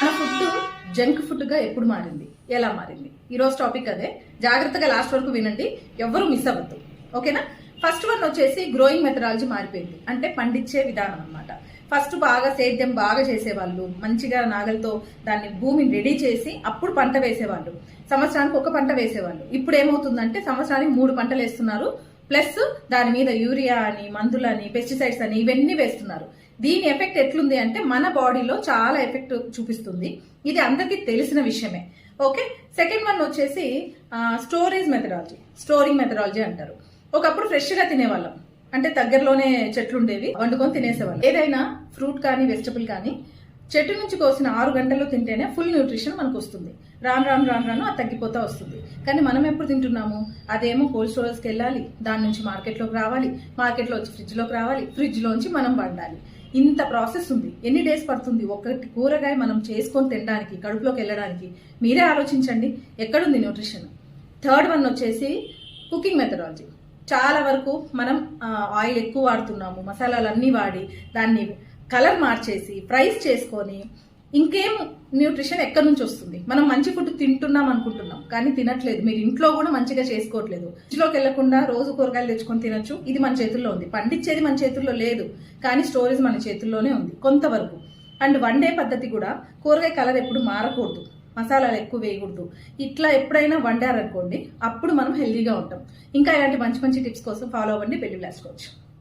మన food junk food గా ఎప్పుడు మారింది, ఎలా మారింది? ఈరోజు టాపిక్ అదే. జాగ్రత్తగా లాస్ట్ వరకు వినండి, ఎవరు మిస్ అవ్వద్దు. ఓకేనా? ఫస్ట్ వన్ వచ్చేసి గ్రోయింగ్ మెథడాలజీ మారిపోయింది. అంటే పండించే విధానం అన్నమాట. ఫస్ట్ బాగా సేద్యం బాగా చేసేవాళ్ళు, మంచిగా నాగలతో దాన్ని భూమిని రెడీ చేసి అప్పుడు పంట వేసేవాళ్ళు. సంవత్సరానికి ఒక పంట వేసేవాళ్ళు. ఇప్పుడు ఏమవుతుందంటే సంవత్సరానికి 3 పంటలు వేస్తున్నారు. ప్లస్ దాని మీద యూరియా అని, మందులని, పెస్టిసైడ్స్ అని ఇవన్నీ వేస్తున్నారు. దీని ఎఫెక్ట్ ఎట్లుంది అంటే మన బాడీలో చాలా ఎఫెక్ట్ చూపిస్తుంది. ఇది అందరికీ తెలిసిన విషయమే. ఓకే, సెకండ్ వన్ వచ్చేసి స్టోరింగ్ మెథడాలజీ అంటారు. ఒకప్పుడు ఫ్రెష్ గా తినేవాళ్ళం, అంటే దగ్గరలోనే చెట్లు ఉండేవి, వండుకొని తినేసేవాళ్ళం. ఏదైనా ఫ్రూట్ కానీ వెజిటబుల్ కానీ చెట్టు నుంచి కోసిన 6 గంటల్లో తింటేనే ఫుల్ న్యూట్రిషన్ మనకు వస్తుంది. రాను అది తగ్గిపోతా వస్తుంది. కానీ మనం ఎప్పుడు తింటున్నాము? అదేమో కోల్డ్ స్టోరేజ్కి వెళ్ళాలి, దాని నుంచి మార్కెట్లోకి రావాలి, మార్కెట్లో వచ్చి ఫ్రిడ్జ్లోకి రావాలి, ఫ్రిడ్జ్లోంచి మనం వండాలి. ఇంత ప్రాసెస్ ఉంది. ఎన్ని డేస్ పడుతుంది ఒకటి కూరగాయ మనం చేసుకొని తినడానికి, కడుపులోకి వెళ్ళడానికి? మీరే ఆలోచించండి, ఎక్కడుంది న్యూట్రిషన్? థర్డ్ వన్ వచ్చేసి కుకింగ్ మెథడాలజీ. చాలా వరకు మనం ఆయిల్ ఎక్కువ వాడుతున్నాము, మసాలాలు అన్నీ వాడి దాన్ని కలర్ మార్చేసి ఫ్రైస్ చేసుకొని ఇంకేం న్యూట్రిషన్ ఎక్కడి నుంచి వస్తుంది? మనం మంచి ఫుడ్ తింటున్నాం అనుకుంటున్నాం, కానీ తినట్లేదు. మీరు ఇంట్లో కూడా మంచిగా చేసుకోవట్లేదు. ఫ్రిడ్జ్లోకి వెళ్లకుండా రోజు కూరగాయలు తెచ్చుకొని తినొచ్చు. ఇది మన చేతుల్లో ఉంది. పండించేది మన చేతుల్లో లేదు, కానీ స్టోరేజ్ మన చేతుల్లోనే ఉంది కొంతవరకు. అండ్ వండే పద్ధతి కూడా, కూరగాయ కలర్ ఎప్పుడు మారకూడదు, మసాలాలు ఎక్కువ వేయకూడదు. ఇట్లా ఎప్పుడైనా వండారనుకోండి, అప్పుడు మనం హెల్దీగా ఉంటాం. ఇంకా ఇలాంటి మంచి టిప్స్ కోసం ఫాలో అవ్వండి. పెళ్లి బ్లాస్ట్ కోచ్.